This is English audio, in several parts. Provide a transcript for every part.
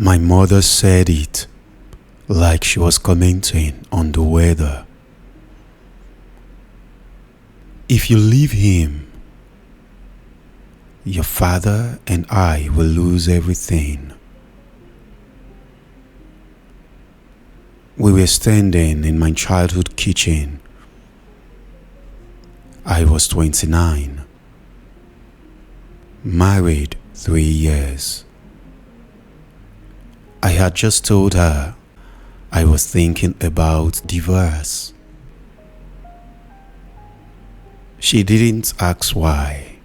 My mother said it like she was commenting on the weather. If you leave him, your father and I will lose everything. We were standing in my childhood kitchen. I was 29, married 3 years. I had just told her I was thinking about divorce. She didn't ask why.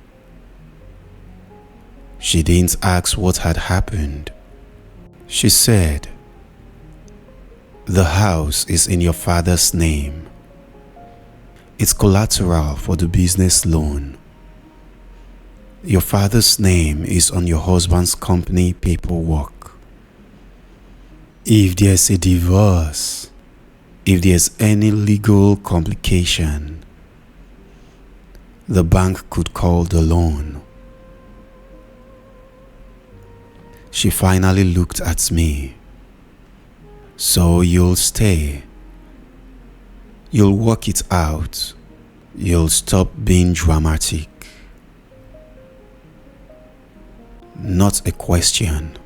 She didn't ask what had happened. She said, "The house is in your father's name. It's collateral for the business loan. Your father's name is on your husband's company paperwork. If there's a divorce, if there's any legal complication, the bank could call the loan." She finally looked at me. "So you'll stay? You'll work it out? You'll stop being dramatic?" Not a question,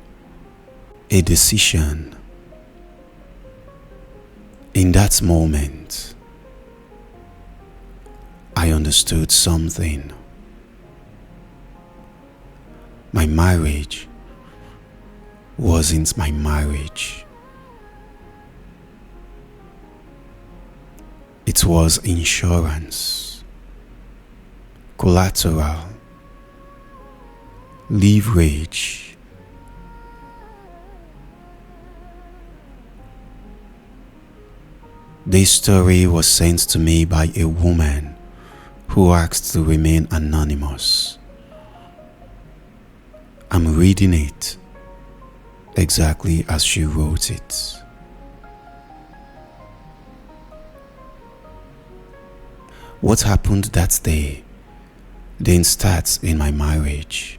a decision. In that moment, I understood something. My marriage wasn't my marriage. It was insurance, collateral, leverage. This story was sent to me by a woman who asked to remain anonymous. I'm reading it exactly as she wrote it. What happened that day didn't start in my marriage.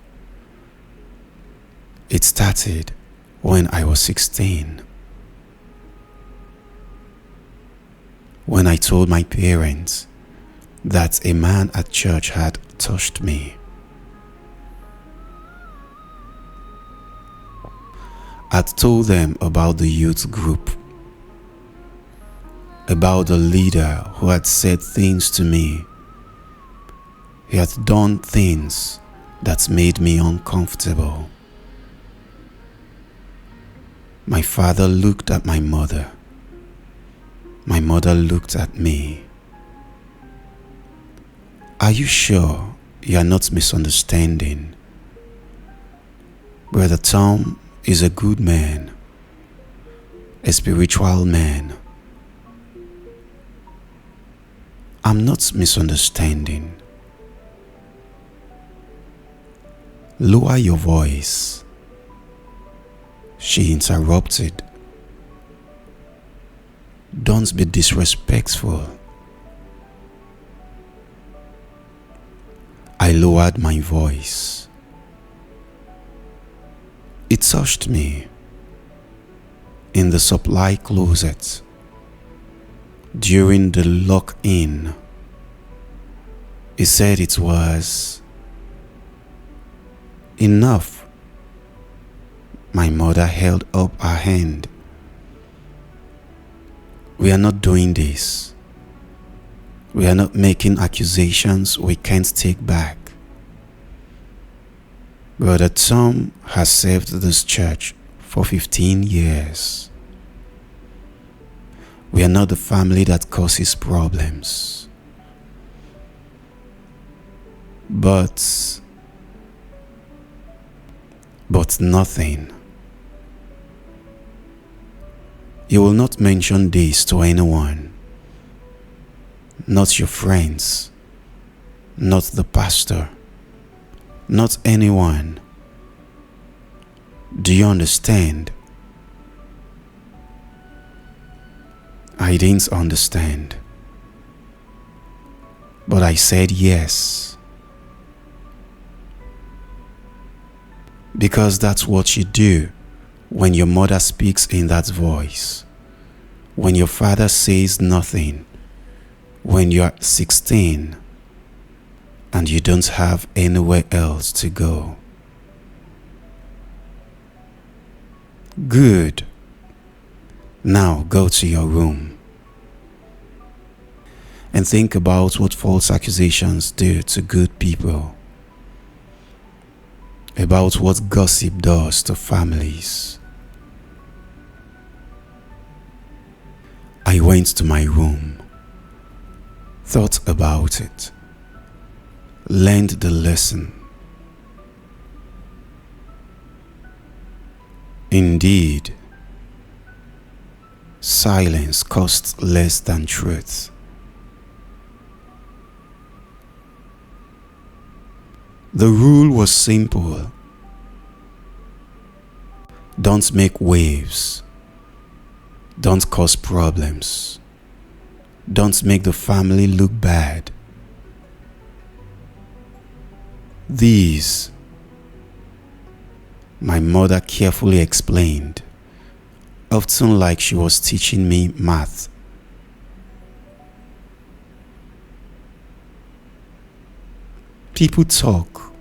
It started when I was 16. When I told my parents that a man at church had touched me. I'd told them about the youth group, about the leader who had said things to me. He had done things that made me uncomfortable. My father looked at my mother. My mother looked at me. "Are you sure you are not misunderstanding? Brother Tom is a good man, a spiritual man. I'm not misunderstanding. Lower your voice," she interrupted. "Don't be disrespectful." I lowered my voice. It touched me in the supply closet during the lock-in. He said it was enough. My mother held up her hand. "We are not doing this. We are not making accusations we can't take back. Brother Tom has served this church for 15 years. We are not the family that causes problems. But nothing. You will not mention this to anyone. Not your friends, not the pastor, not anyone. Do you understand?" I didn't understand, but I said yes. Because that's what you do when your mother speaks in that voice, when your father says nothing, when you're 16 and you don't have anywhere else to go. Good. Now go to your room and think about what false accusations do to good people, about what gossip does to families. I went to my room, thought about it, learned the lesson. Indeed, silence costs less than truth. The rule was simple. Don't make waves. Don't cause problems. Don't make the family look bad. These, my mother carefully explained, often like she was teaching me math. People talk,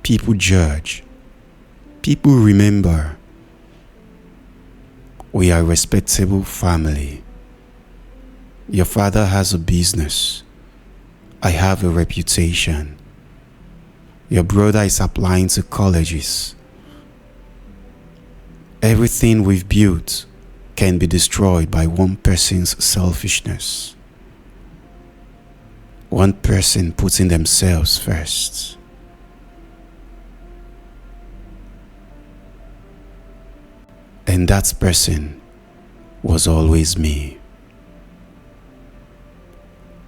people judge, people remember. We are a respectable family. Your father has a business. I have a reputation. Your brother is applying to colleges. Everything we've built can be destroyed by one person's selfishness. One person putting themselves first. And that person was always me.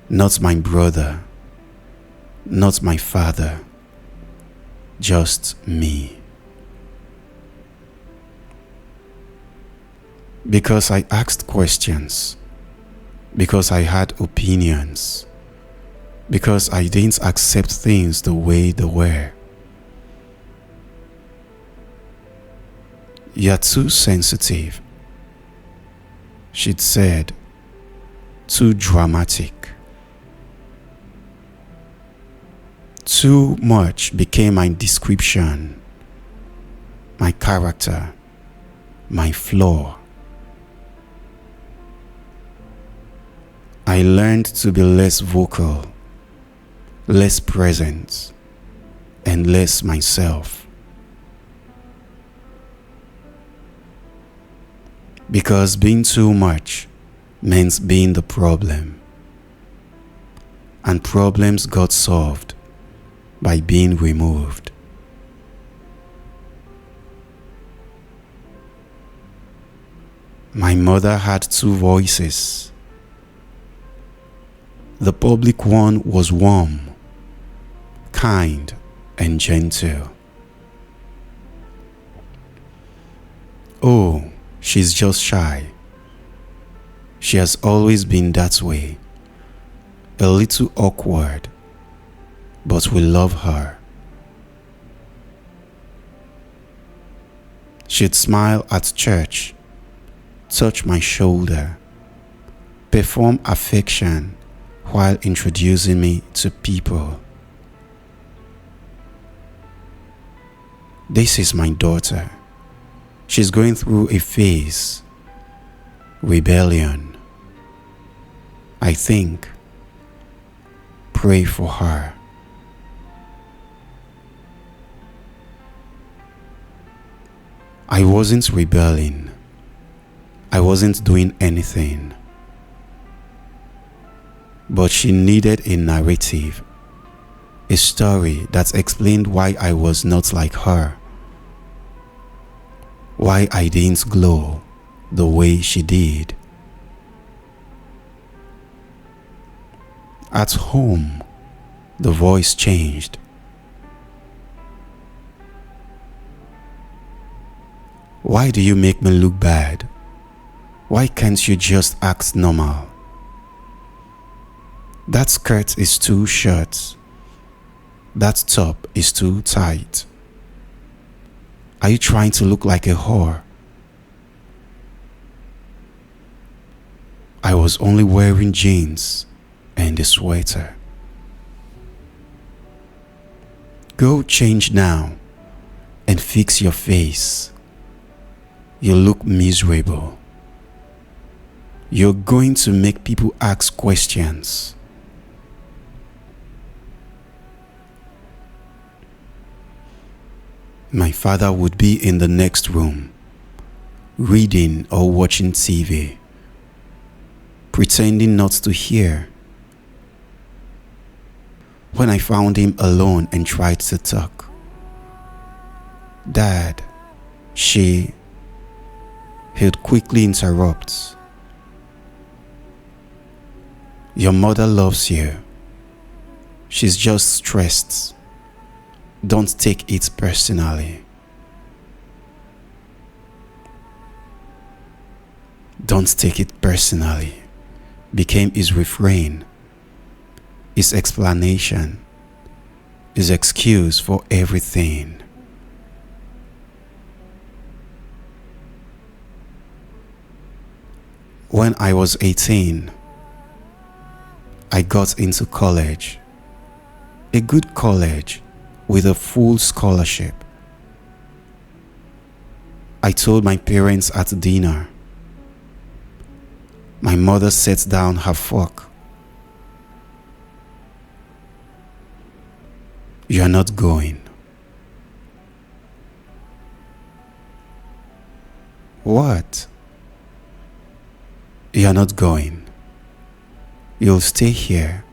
Not my brother, not my father, just me. Because I asked questions, because I had opinions, because I didn't accept things the way they were. You're too sensitive, she'd said, too dramatic. Too much became my description, my character, my flaw. I learned to be less vocal, less present, and less myself. Because being too much meant being the problem, and problems got solved by being removed. My mother had two voices. The public one was warm, kind, and gentle. Oh, she's just shy. She has always been that way. A little awkward, but we love her. She'd smile at church, touch my shoulder, perform affection while introducing me to people. This is my daughter. She's going through a phase. Rebellion. I think. Pray for her. I wasn't rebelling. I wasn't doing anything. But she needed a narrative, a story that explained why I was not like her, why I didn't glow the way she did. At home, the voice changed. Why do you make me look bad? Why can't you just act normal? That skirt is too short. That top is too tight. Are you trying to look like a whore? I was only wearing jeans and a sweater. Go change now and fix your face. You look miserable. You're going to make people ask questions. My father would be in the next room, reading or watching TV, pretending not to hear. When I found him alone and tried to talk, "Dad," he'd quickly interrupt. "Your mother loves you. She's just stressed. Don't take it personally." "Don't take it personally" became his refrain, his explanation, his excuse for everything. When I was 18, I got into college, a good college with a full scholarship. I told my parents at dinner. My mother set down her fork. "You are not going." "What?" "You are not going. You'll stay here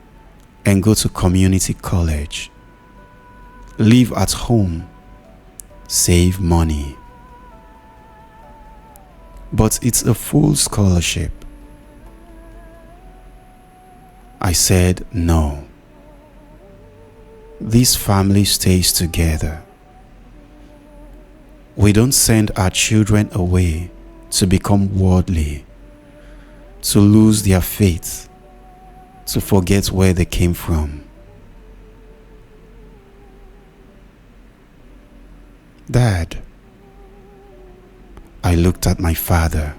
and go to community college. Live at home. Save money." "But it's a full scholarship." I said no. This family stays together. We don't send our children away to become worldly, to lose their faith, to forget where they came from. "Dad," I looked at my father.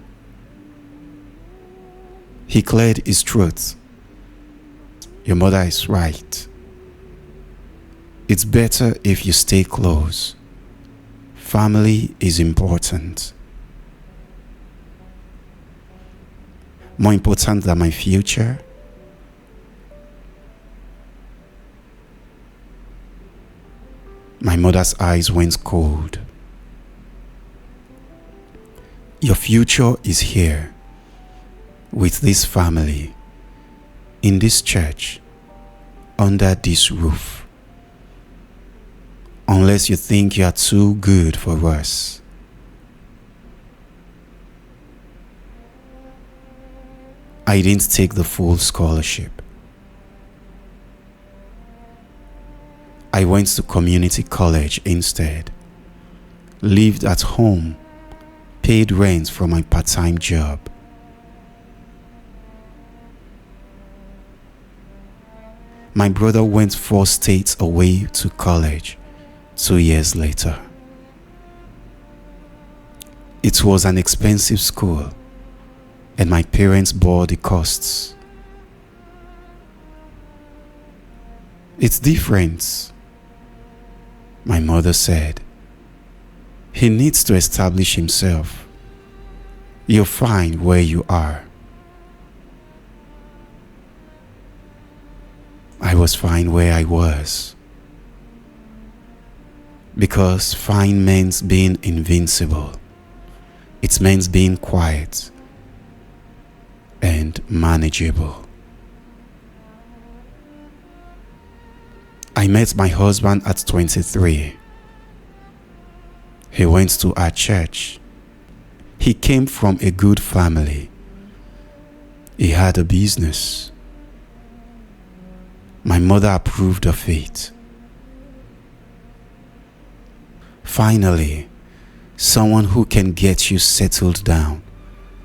He cleared his throat. "Your mother is right. It's better if you stay close. Family is important. More important than my future." My mother's eyes went cold. "Your future is here, with this family, in this church, under this roof. Unless you think you are too good for us." I didn't take the full scholarship. I went to community college instead, lived at home, paid rent from my part-time job. My brother went 4 states away to college 2 years later. It was an expensive school, and my parents bore the costs. "It's different," my mother said. "He needs to establish himself. You're fine where you are." I was fine where I was, because fine means being invincible. It means being quiet and manageable. I met my husband at 23. He went to our church. He came from a good family. He had a business. My mother approved of it. Finally, someone who can get you settled down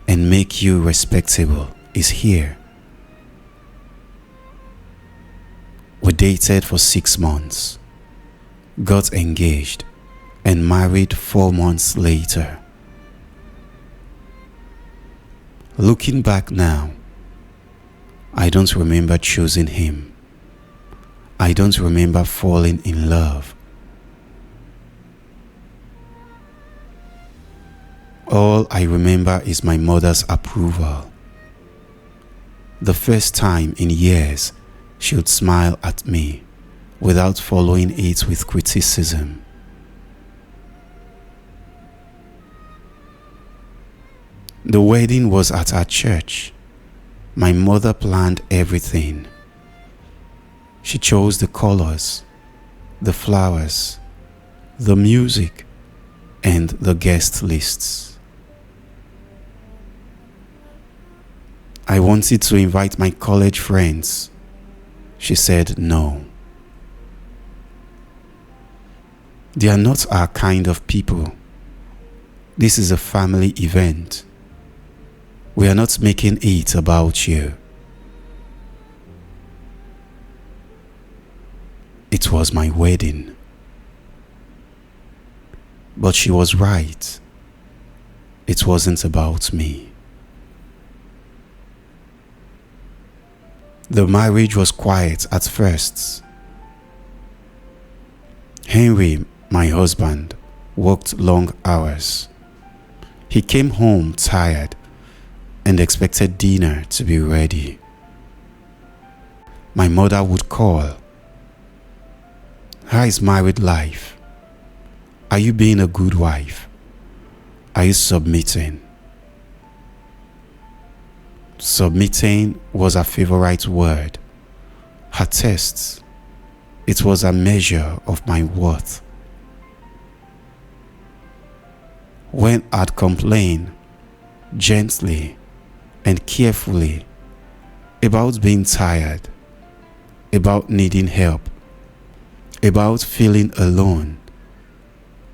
and make you respectable is here. We dated for 6 months, got engaged, and married 4 months later. Looking back now, I don't remember choosing him. I don't remember falling in love. All I remember is my mother's approval. The first time in years she would smile at me without following it with criticism. The wedding was at our church. My mother planned everything. She chose the colors, the flowers, the music, and the guest lists. I wanted to invite my college friends. She said no. They are not our kind of people. This is a family event. We are not making it about you. It was my wedding. But she was right. It wasn't about me. The marriage was quiet at first. Henry, my husband, worked long hours. He came home tired and expected dinner to be ready. My mother would call. How is married life? Are you being a good wife? Are you submitting? Submitting was her favorite word. Her test. It was a measure of my worth. When I'd complain, gently and carefully, about being tired, about needing help, about feeling alone,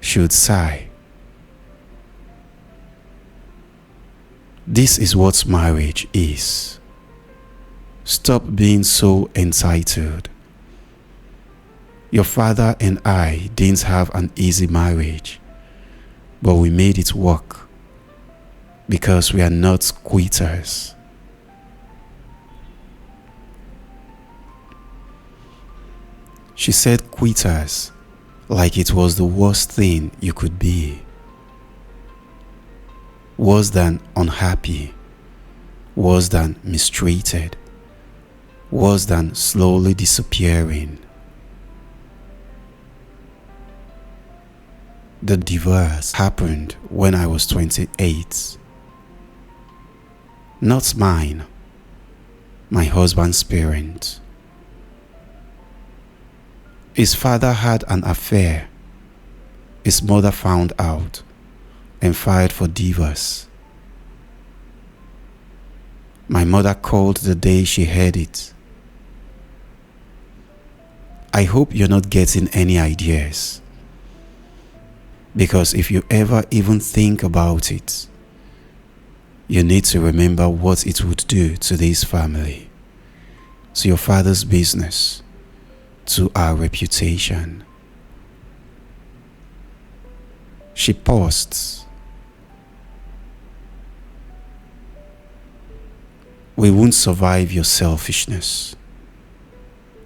she would sigh. This is what marriage is. Stop being so entitled. Your father and I didn't have an easy marriage, but we made it work because we are not quitters. She said quitters like it was the worst thing you could be. Worse than unhappy, worse than mistreated, worse than slowly disappearing. The divorce happened when I was 28. Not mine, my husband's parents. His father had an affair. His mother found out and filed for divorce. My mother called the day she heard it. I hope you're not getting any ideas, because if you ever even think about it, you need to remember what it would do to this family, to your father's business, to our reputation. She paused. We won't survive your selfishness.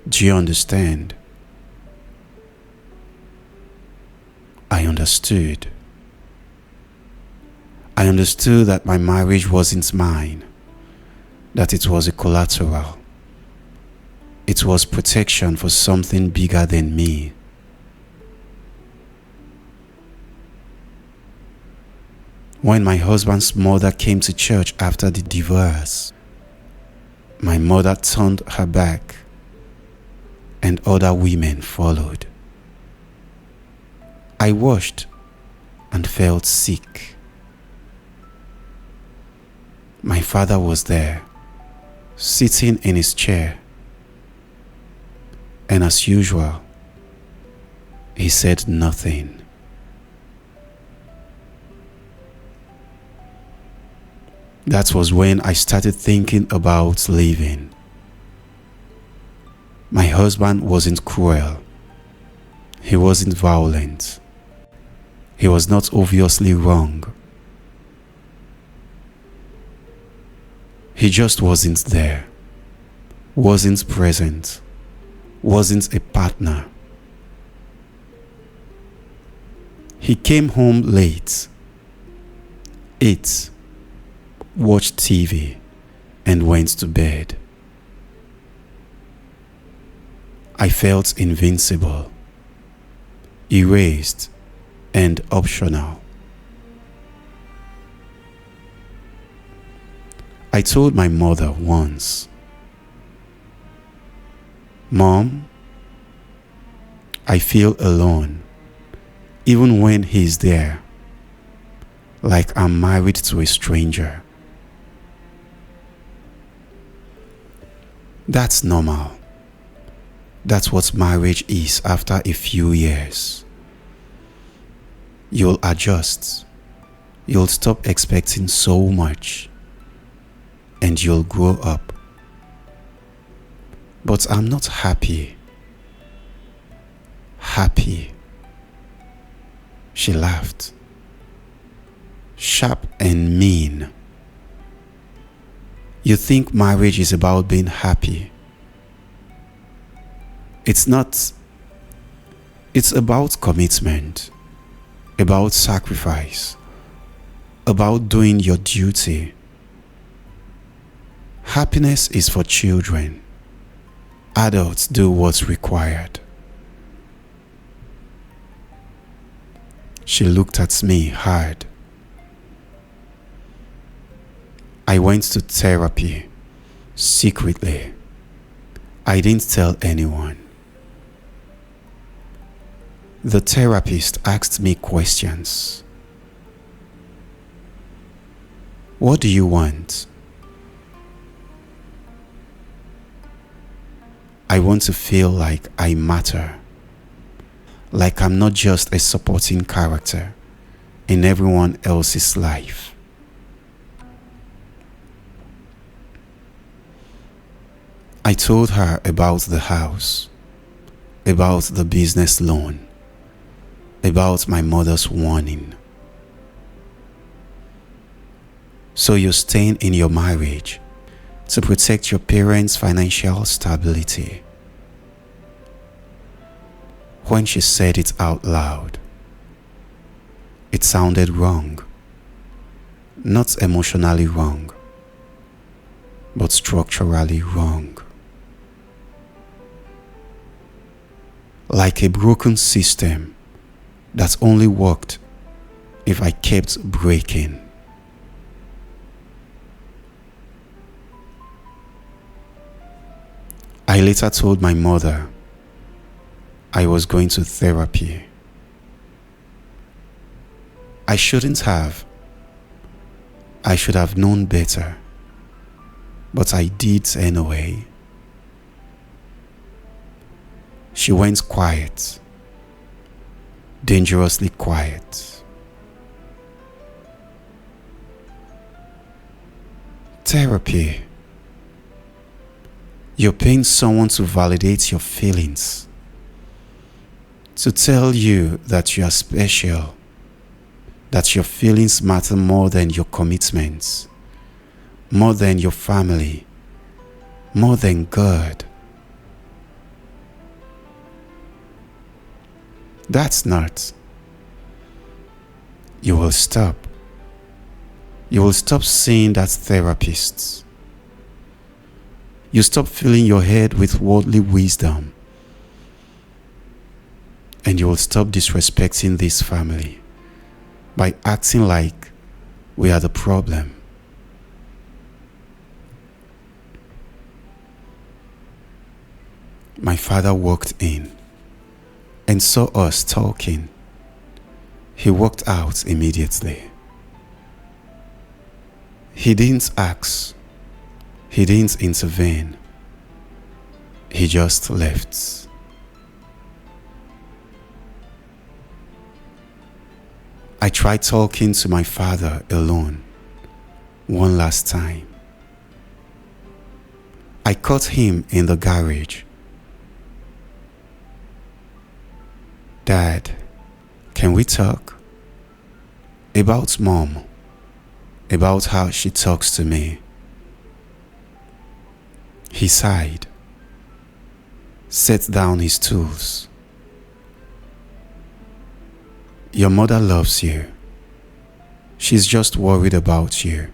Do you understand? I understood. I understood that my marriage wasn't mine, that it was a collateral. It was protection for something bigger than me. When my husband's mother came to church after the divorce, my mother turned her back and other women followed. I washed and felt sick. My father was there, sitting in his chair, and as usual, he said nothing. That was when I started thinking about leaving. My husband wasn't cruel. He wasn't violent. He was not obviously wrong. He just wasn't there, wasn't present, wasn't a partner. He came home late, ate, watched TV, and went to bed. I felt invincible, erased, and optional. I told my mother once, "Mom, I feel alone, even when he's there, like I'm married to a stranger." That's normal. That's what marriage is after a few years. You'll adjust. You'll stop expecting so much. And you'll grow up. But I'm not happy. Happy. She laughed. Sharp and mean. You think marriage is about being happy. It's not. It's about commitment, about sacrifice, about doing your duty. Happiness is for children. Adults do what's required. She looked at me hard. I went to therapy secretly. I didn't tell anyone. The therapist asked me questions. What do you want? I want to feel like I matter, like I'm not just a supporting character in everyone else's life. I told her about the house, about the business loan, about my mother's warning. So you're staying in your marriage to protect your parents' financial stability. When she said it out loud, it sounded wrong. Not emotionally wrong, but structurally wrong. Like a broken system that only worked if I kept breaking. I later told my mother I was going to therapy. I shouldn't have. I should have known better. But I did anyway. She went quiet. Dangerously quiet. Therapy. You're paying someone to validate your feelings, to tell you that you are special, that your feelings matter more than your commitments, more than your family, more than God. That's not. You will stop. You will stop seeing that therapist. You stop filling your head with worldly wisdom. And you will stop disrespecting this family by acting like we are the problem. My father walked in and saw us talking. He walked out immediately. He didn't ask. He didn't intervene. He just left. I tried talking to my father alone one last time. I caught him in the garage. "Dad, can we talk?" About mom, about how she talks to me. He sighed, set down his tools. Your mother loves you. She's just worried about you.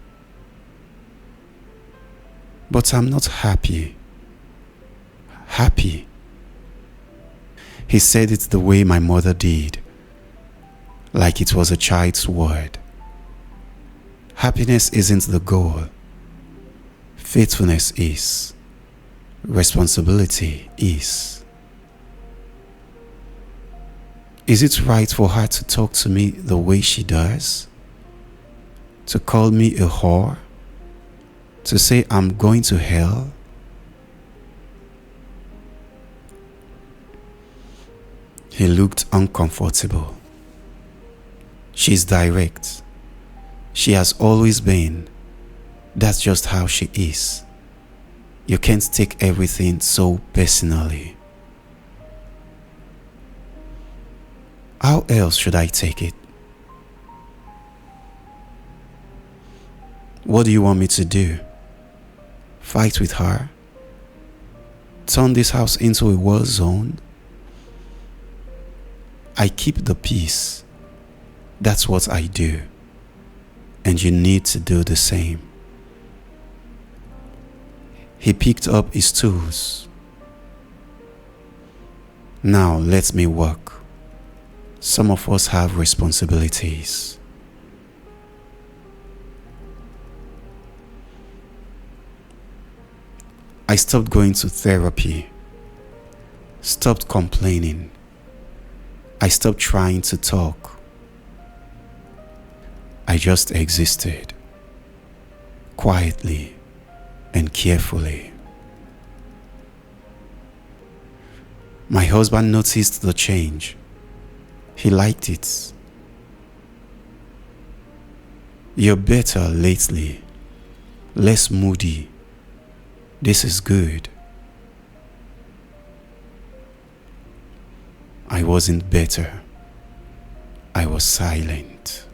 But I'm not happy. Happy. He said it the way my mother did, like it was a child's word. Happiness isn't the goal. Faithfulness is. Responsibility is. Is it right for her to talk to me the way she does? To call me a whore? To say I'm going to hell? He looked uncomfortable. She's direct. She has always been. That's just how she is. You can't take everything so personally. How else should I take it? What do you want me to do? Fight with her? Turn this house into a war zone? I keep the peace. That's what I do. And you need to do the same. He picked up his tools. Now let me work. Some of us have responsibilities. I stopped going to therapy. Stopped complaining. I stopped trying to talk. I just existed. Quietly and carefully. My husband noticed the change. He liked it. You're better lately. Less moody. This is good. I wasn't better. I was silent.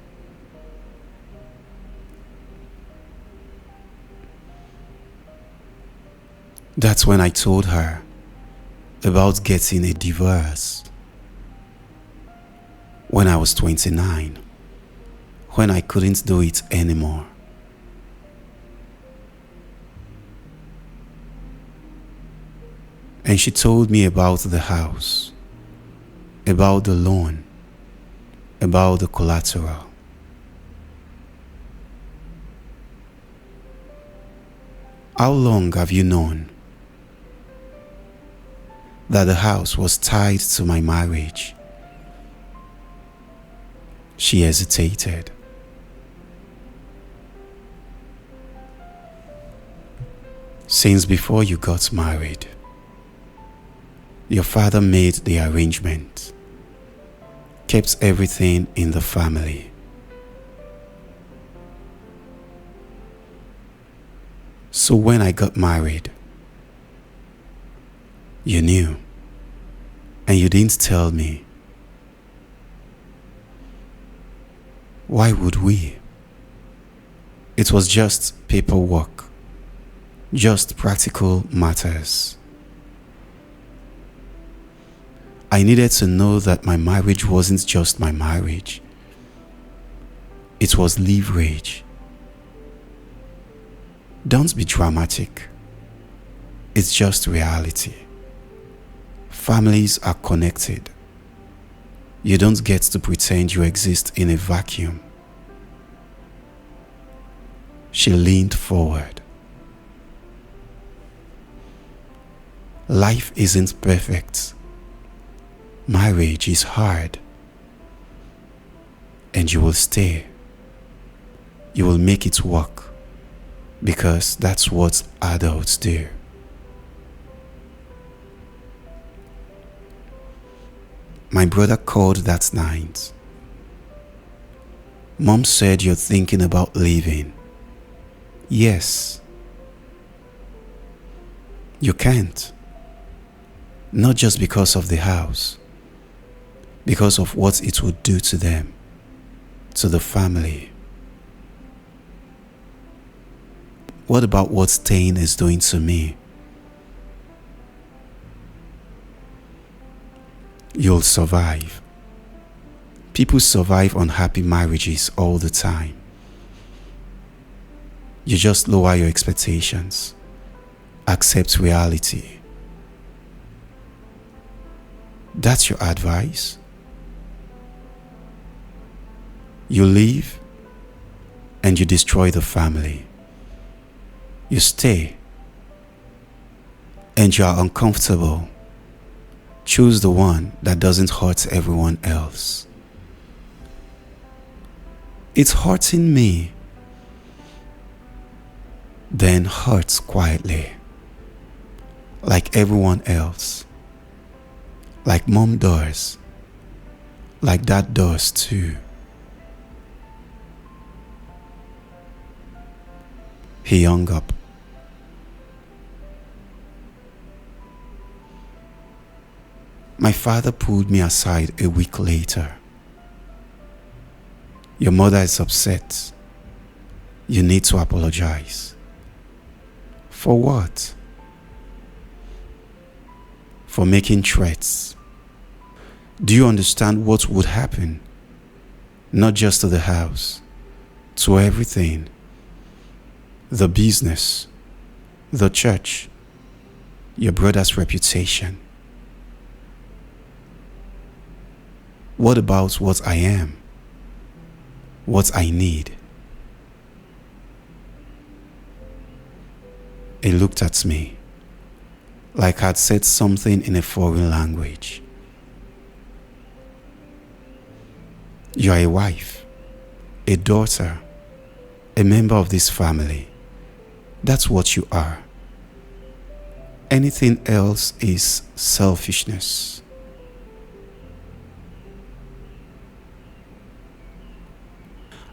That's when I told her about getting a divorce. When I was 29, when I couldn't do it anymore. And she told me about the house, about the loan, about the collateral. How long have you known that the house was tied to my marriage? She hesitated. Since before you got married, your father made the arrangement, kept everything in the family. So when I got married, you knew, and you didn't tell me. Why would we? It was just paperwork, just practical matters. I needed to know that my marriage wasn't just my marriage. It was leverage. Don't be dramatic. It's just reality. Families are connected. You don't get to pretend you exist in a vacuum. She leaned forward. Life isn't perfect. Marriage is hard. And you will stay. You will make it work. Because that's what adults do. My brother called that night. Mom said you're thinking about leaving. Yes. You can't. Not just because of the house. Because of what it would do to them. to the family? What about what staying is doing to me? You'll survive. People survive unhappy marriages all the time. You just lower your expectations. Accept reality. That's your advice? You leave and you destroy the family. You stay and you are uncomfortable. Choose the one that doesn't hurt everyone else. It's hurting me. Then hurt quietly, like everyone else, like mom does, like dad does too. He hung up. My father pulled me aside a week later. Your mother is upset. You need to apologize. For what? For making threats. Do you understand what would happen? Not just to the house, to everything. The business, the church, your brother's reputation. What about what I am? What I need? He looked at me like I'd said something in a foreign language. You are a wife, a daughter, a member of this family. That's what you are. Anything else is selfishness.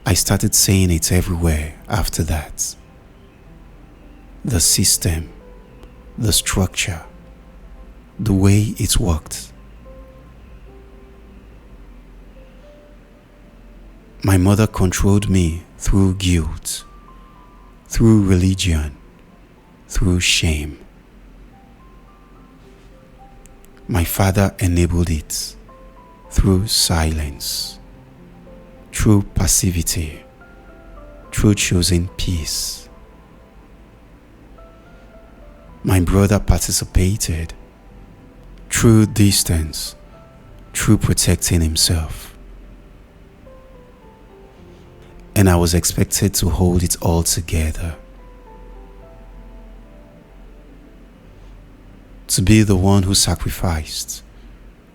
I started saying it everywhere after that. The system, the structure, the way it worked. My mother controlled me through guilt, through religion, through shame. My father enabled it through silence, through passivity, through choosing peace. My brother participated through distance, through protecting himself. And I was expected to hold it all together. To be the one who sacrificed,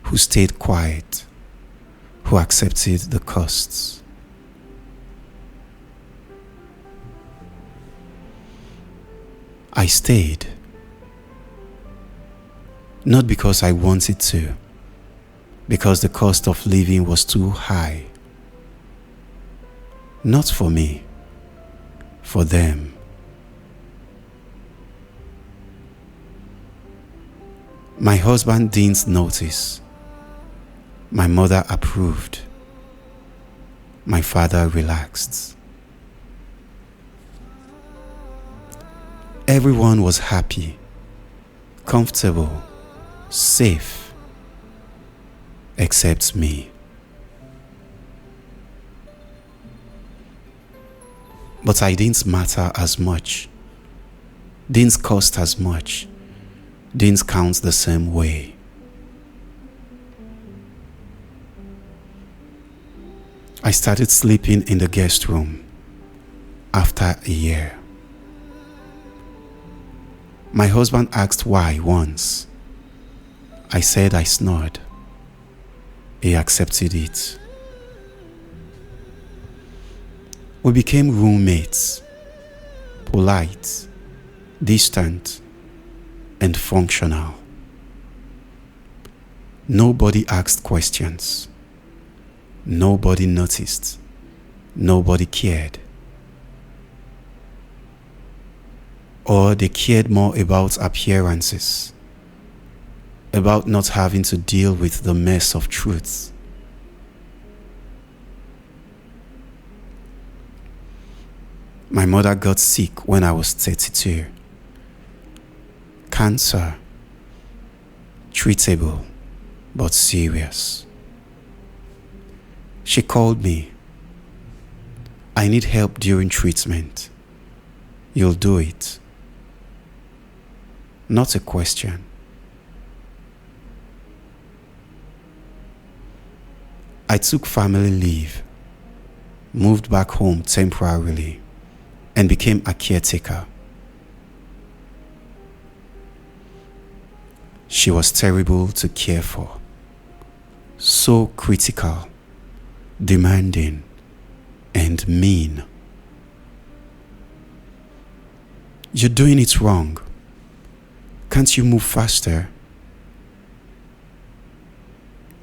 who stayed quiet, who accepted the costs. I stayed. Not because I wanted to, because the cost of living was too high. Not for me, for them. My husband didn't notice. My mother approved. My father relaxed. Everyone was happy, comfortable, safe, except me. But I didn't matter as much, didn't cost as much, didn't count the same way. I started sleeping in the guest room after a year. My husband asked why once. I said I snored. He accepted it. We became roommates, polite, distant, and functional. Nobody asked questions. Nobody noticed. Nobody cared. Or they cared more about appearances, about not having to deal with the mess of truth. My mother got sick when I was 32. Cancer. Treatable, but serious. She called me. I need help during treatment. You'll do it. Not a question. I took family leave, moved back home temporarily, and became a caretaker. She was terrible to care for, so critical, demanding, and mean. You're doing it wrong. Can't you move faster?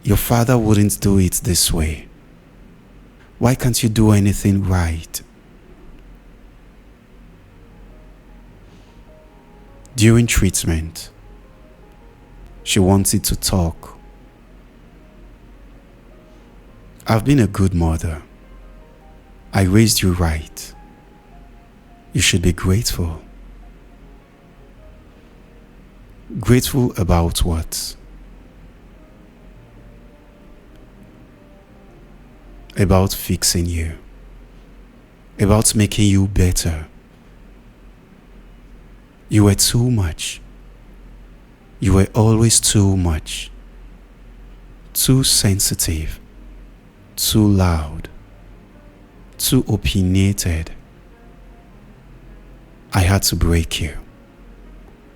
Your father wouldn't do it this way. Why can't you do anything right? During treatment, she wanted to talk. I've been a good mother. I raised you right. You should be grateful. Grateful about what? About fixing you. About making you better. You were too much. You were always too much. Too sensitive. Too loud. Too opinionated. I had to break you.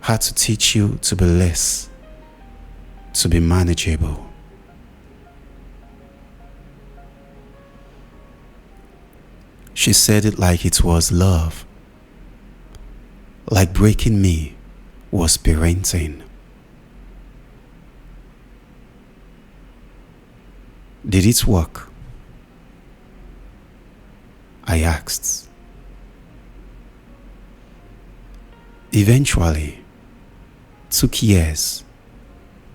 Had to teach you to be less. To be manageable. She said it like it was love. Like breaking me was parenting. Did it work? I asked. Eventually, took years,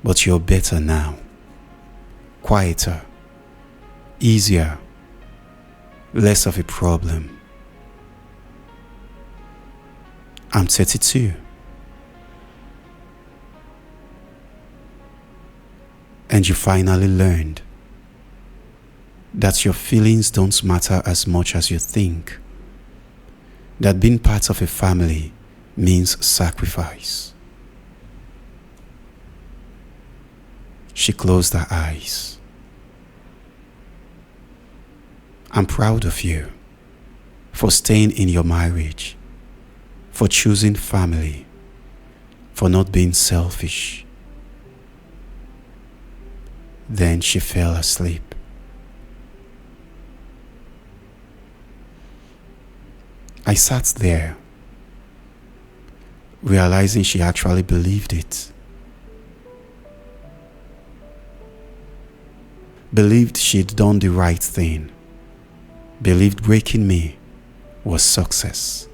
but you're better now. Quieter, easier, less of a problem. I'm 32. And you finally learned that your feelings don't matter as much as you think. That being part of a family means sacrifice. She closed her eyes. I'm proud of you for staying in your marriage, for choosing family, for not being selfish. Then she fell asleep. I sat there, realizing she actually believed it. Believed she'd done the right thing. Believed breaking me was success.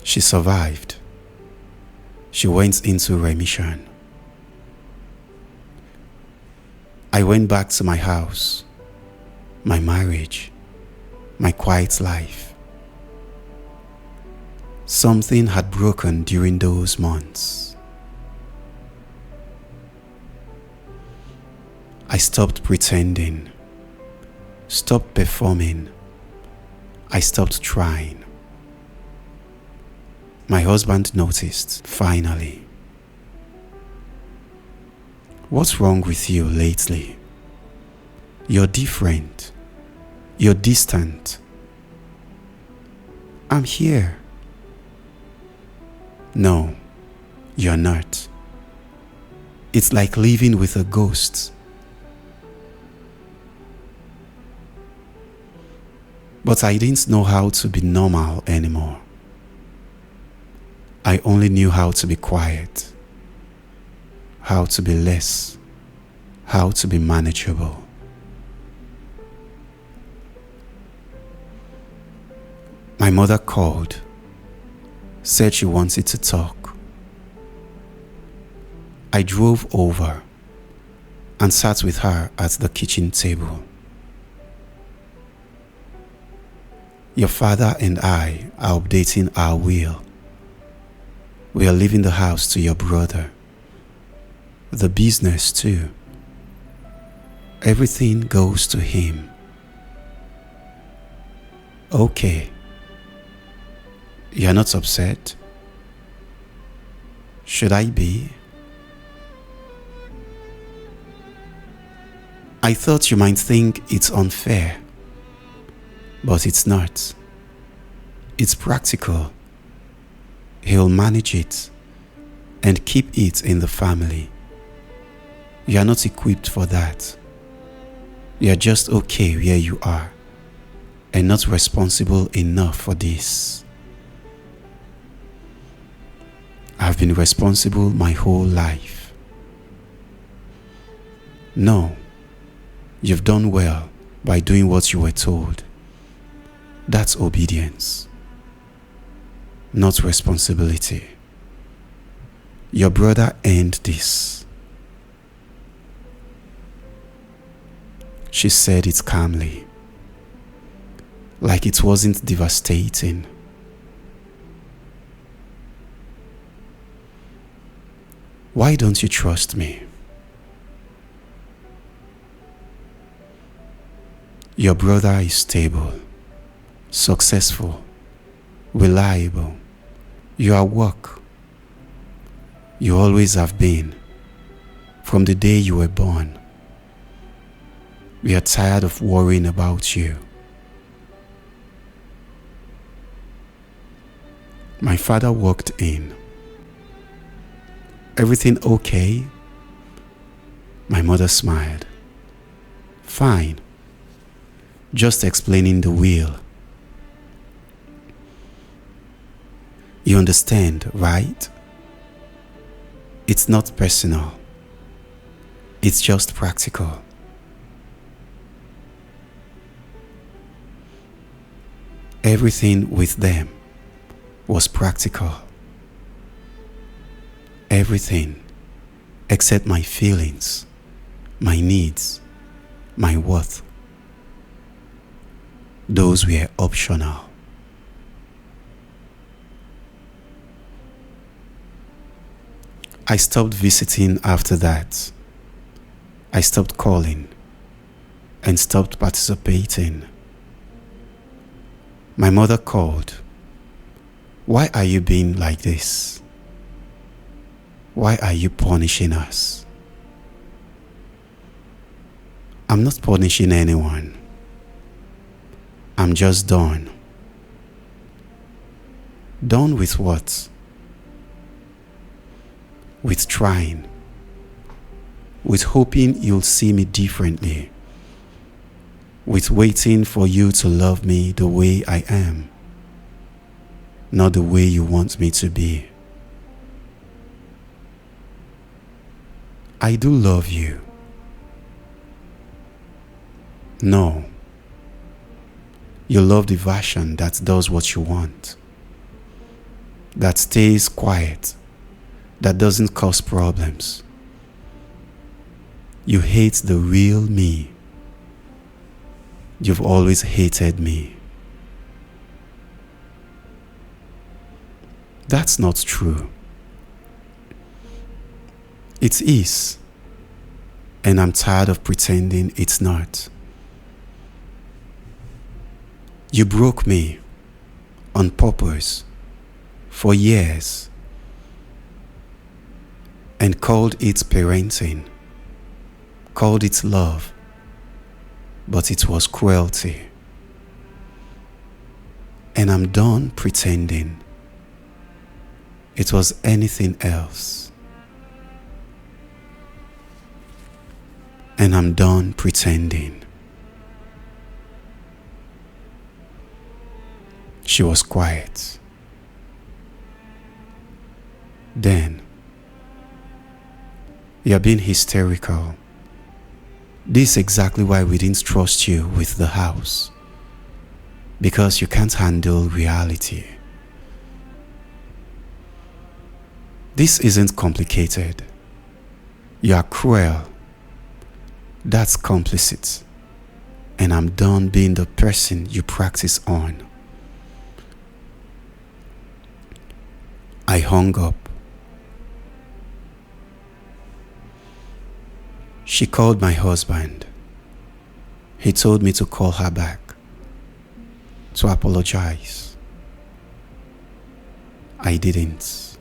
She survived. She went into remission. I went back to my house, my marriage, my quiet life. Something had broken during those months. I stopped pretending, stopped performing. I stopped trying. My husband noticed, finally. What's wrong with you lately? You're different. You're distant. I'm here. No, you're not. It's like living with a ghost. But I didn't know how to be normal anymore. I only knew how to be quiet, how to be less, how to be manageable. My mother called, said she wanted to talk. I drove over and sat with her at the kitchen table. Your father and I are updating our will. We are leaving the house to your brother. The business too. Everything goes to him. Okay. You're not upset? Should I be? I thought you might think it's unfair, but it's not. It's practical. He'll manage it and keep it in the family. You are not equipped for that. You are just okay where you are and not responsible enough for this. I've been responsible my whole life. No, you've done well by doing what you were told. That's obedience, not responsibility. Your brother earned this. She said it calmly, like it wasn't devastating. Why don't you trust me? Your brother is stable, successful, reliable. You are work. You always have been, from the day you were born. We are tired of worrying about you. My father walked in. Everything okay? My mother smiled. Fine. Just explaining the will. You understand, right? It's not personal. It's just practical. Everything with them was practical. Everything except my feelings, my needs, my worth. Those were optional. I stopped visiting after that. I stopped calling and stopped participating. My mother called. Why are you being like this? Why are you punishing us? I'm not punishing anyone. I'm just done. Done with what? With trying. With hoping you'll see me differently. With waiting for you to love me the way I am, not the way you want me to be. I do love you. No. You love the version that does what you want, that stays quiet, that doesn't cause problems. You hate the real me. You've always hated me. That's not true. It is, and I'm tired of pretending it's not. You broke me on purpose for years and called it parenting, called it love, but it was cruelty. And I'm done pretending it was anything else. And I'm done pretending. She was quiet. Then, you're being hysterical. This is exactly why we didn't trust you with the house. Because you can't handle reality. This isn't complicated. You are cruel. That's complicit. And I'm done being the person you practice on. I hung up. She called my husband. He told me to call her back, to apologize. I didn't.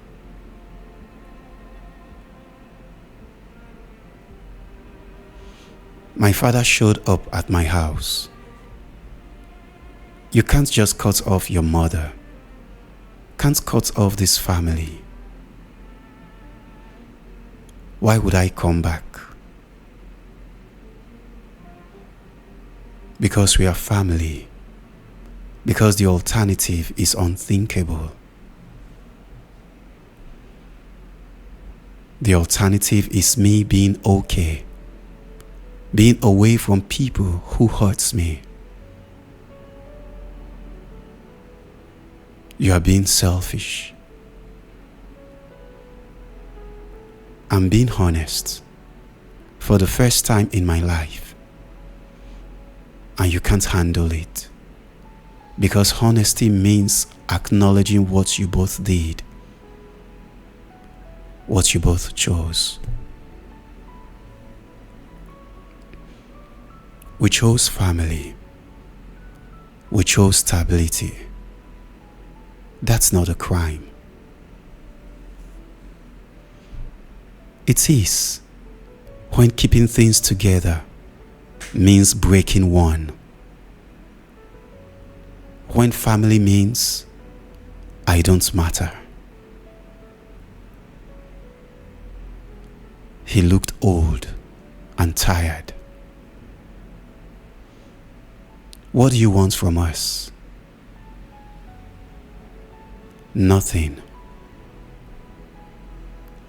My father showed up at my house. You can't just cut off your mother. Can't cut off this family. Why would I come back? Because we are family. Because the alternative is unthinkable. The alternative is me being okay. Being away from people who hurts me. You are being selfish. I'm being honest for the first time in my life. And you can't handle it. Because honesty means acknowledging what you both did. What you both chose. We chose family. We chose stability. That's not a crime. It is when keeping things together means breaking one. When family means I don't matter. He looked old and tired. What do you want from us? Nothing.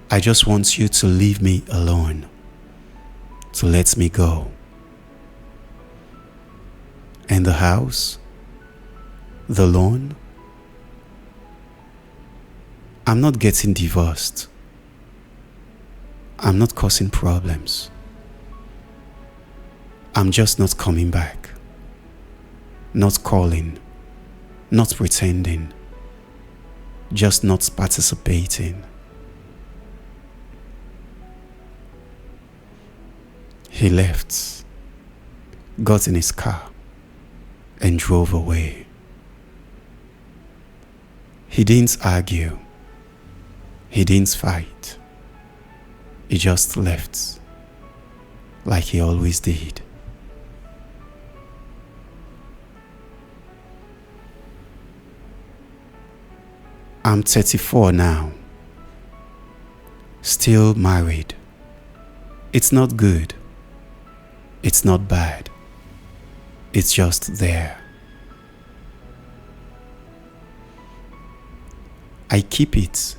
I just want you to leave me alone, to let me go. And the house? The loan? I'm not getting divorced. I'm not causing problems. I'm just not coming back. Not calling. Not pretending. Just not participating. He left, got in his car, and drove away. He didn't argue. He didn't fight. He just left, like he always did. I'm 34 now, still married. It's not good. It's not bad. It's just there. I keep it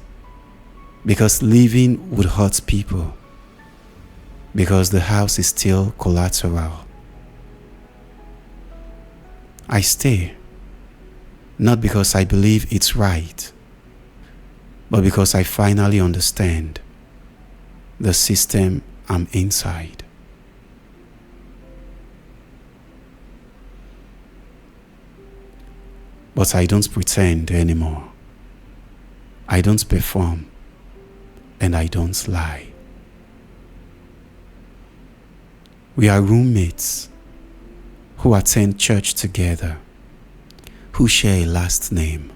because leaving would hurt people, because the house is still collateral. I stay, not because I believe it's right, but because I finally understand the system I'm inside. But I don't pretend anymore. I don't perform, and I don't lie. We are roommates who attend church together, who share a last name.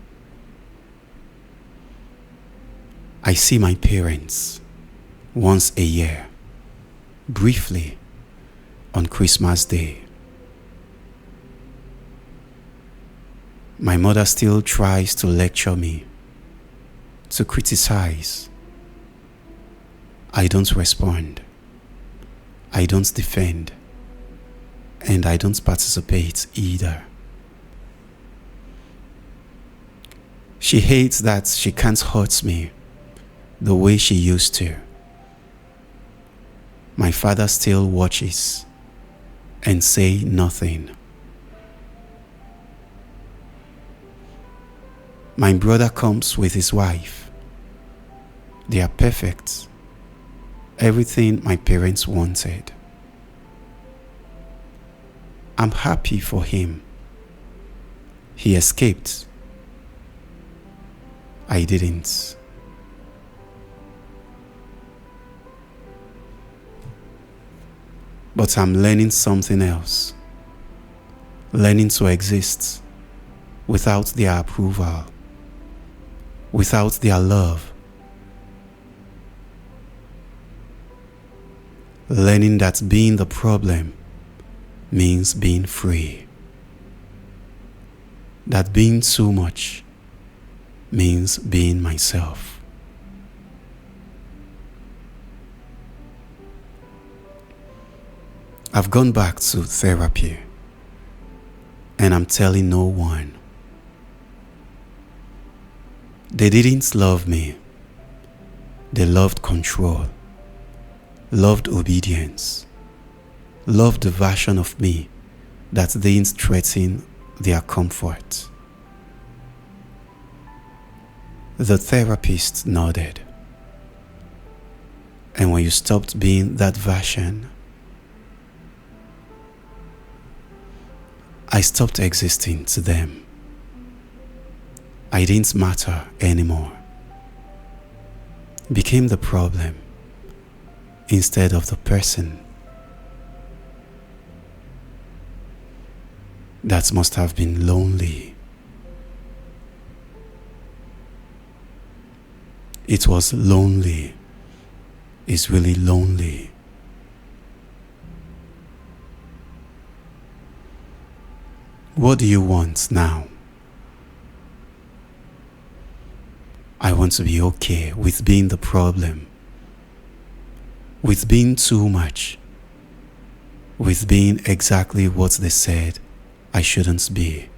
I see my parents once a year, briefly, on Christmas Day. My mother still tries to lecture me, to criticize. I don't respond. I don't defend. And I don't participate either. She hates that she can't hurt me the way she used to. My father still watches and say nothing. My brother comes with his wife. They are perfect. Everything my parents wanted. I'm happy for him. He escaped. I didn't. But I'm learning something else. Learning to exist without their approval, without their love. Learning that being the problem means being free. That being too much means being myself. I've gone back to therapy, and I'm telling no one. They didn't love me. They loved control, loved obedience, loved the version of me that didn't threaten their comfort. The therapist nodded. And when you stopped being that version, I stopped existing to them. I didn't matter anymore. Became the problem instead of the person. That must have been lonely. It was lonely. It's really lonely. What do you want now? I want to be okay with being the problem, with being too much, with being exactly what they said I shouldn't be.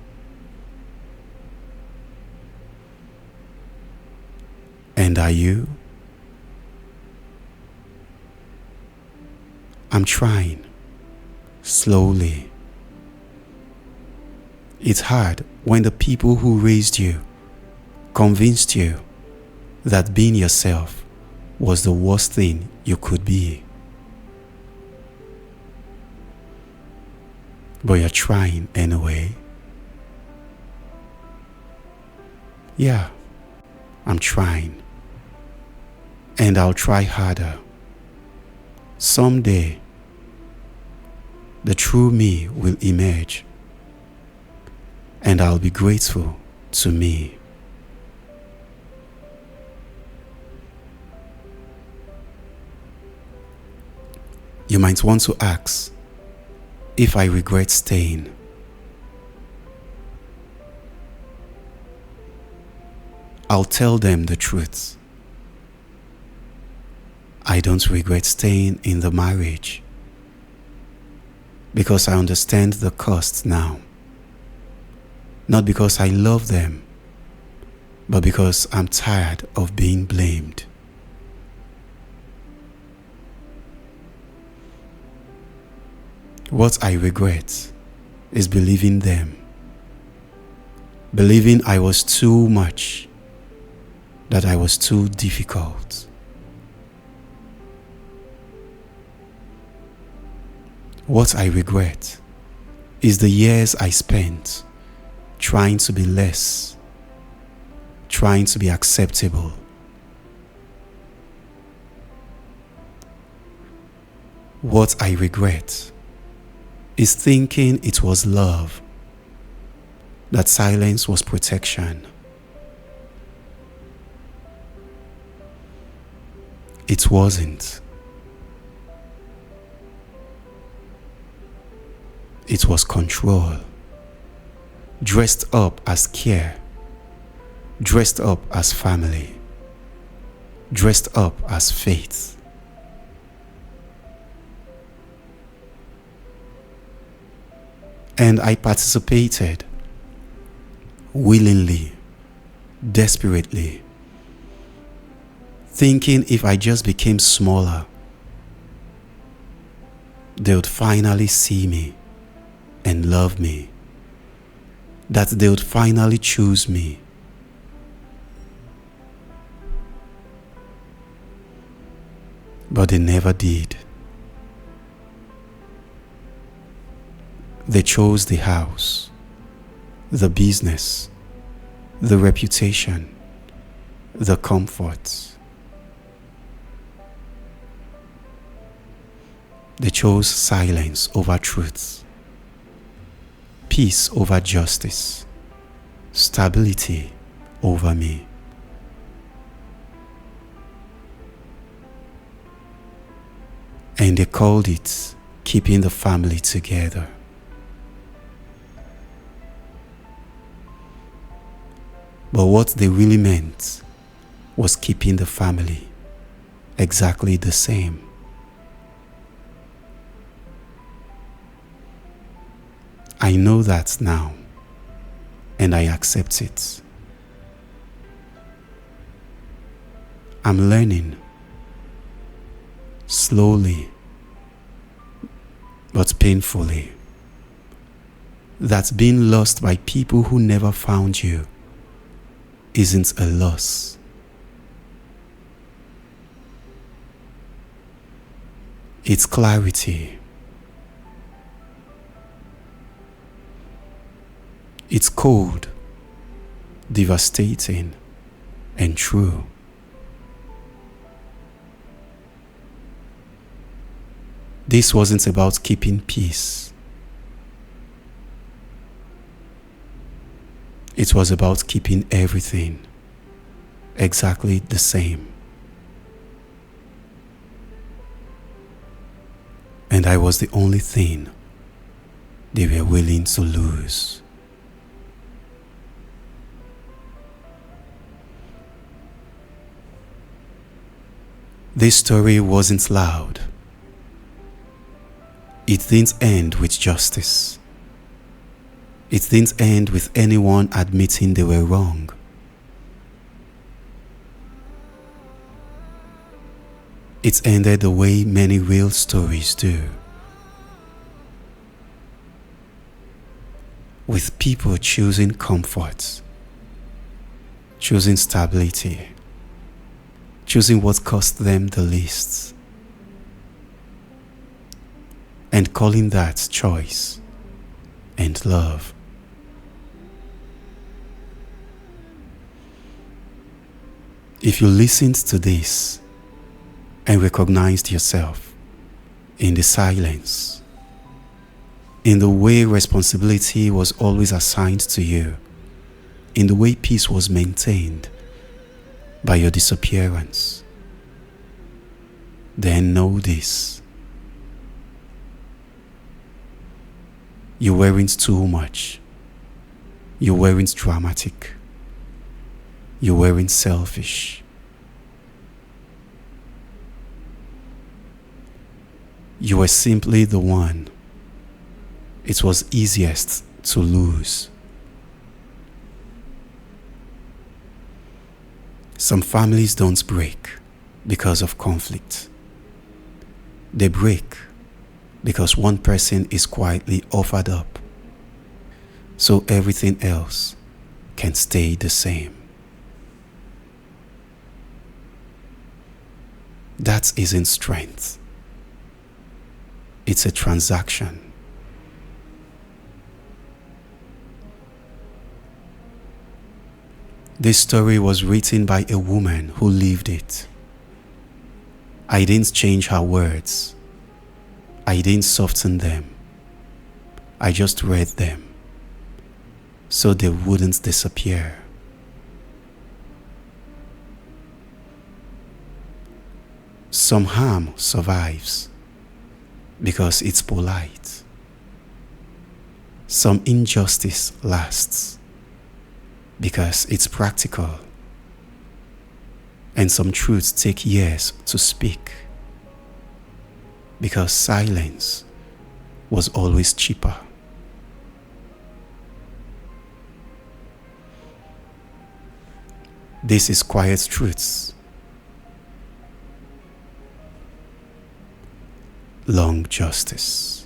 And are you? I'm trying, slowly. It's hard when the people who raised you convinced you that being yourself was the worst thing you could be. But you're trying anyway. Yeah, I'm trying. And I'll try harder. Someday, the true me will emerge. And I'll be grateful to me. You might want to ask if I regret staying. I'll tell them the truth. I don't regret staying in the marriage because I understand the cost now. Not because I love them, but because I'm tired of being blamed. What I regret is believing them, believing I was too much, that I was too difficult. What I regret is the years I spent trying to be less, trying to be acceptable. What I regret is thinking it was love, that silence was protection. It wasn't. It was control, dressed up as care, dressed up as family, dressed up as faith. And I participated willingly, desperately, thinking if I just became smaller, they would finally see me and love me, that they would finally choose me. But they never did. They chose the house, the business, the reputation, the comforts. They chose silence over truth, peace over justice, stability over me. And they called it keeping the family together. But what they really meant was keeping the family exactly the same. I know that now, and I accept it. I'm learning, slowly but painfully, that being lost by people who never found you isn't a loss. It's clarity. It's cold, devastating, and true. This wasn't about keeping peace. It was about keeping everything exactly the same. And I was the only thing they were willing to lose. This story wasn't loud. It didn't end with justice. It didn't end with anyone admitting they were wrong. It ended the way many real stories do, with people choosing comfort, choosing stability, choosing what cost them the least, and calling that choice and love. If you listened to this and recognized yourself in the silence, in the way responsibility was always assigned to you, in the way peace was maintained by your disappearance, then know this: you weren't too much, you weren't dramatic, you weren't selfish. You were simply the one it was easiest to lose. Some families don't break because of conflict. They break because one person is quietly offered up, so everything else can stay the same. That isn't strength. It's a transaction. This story was written by a woman who lived it. I didn't change her words. I didn't soften them. I just read them so they wouldn't disappear. Some harm survives because it's polite. Some injustice lasts because it's practical. And some truths take years to speak because silence was always cheaper. This is Quiet Truths. Long justice.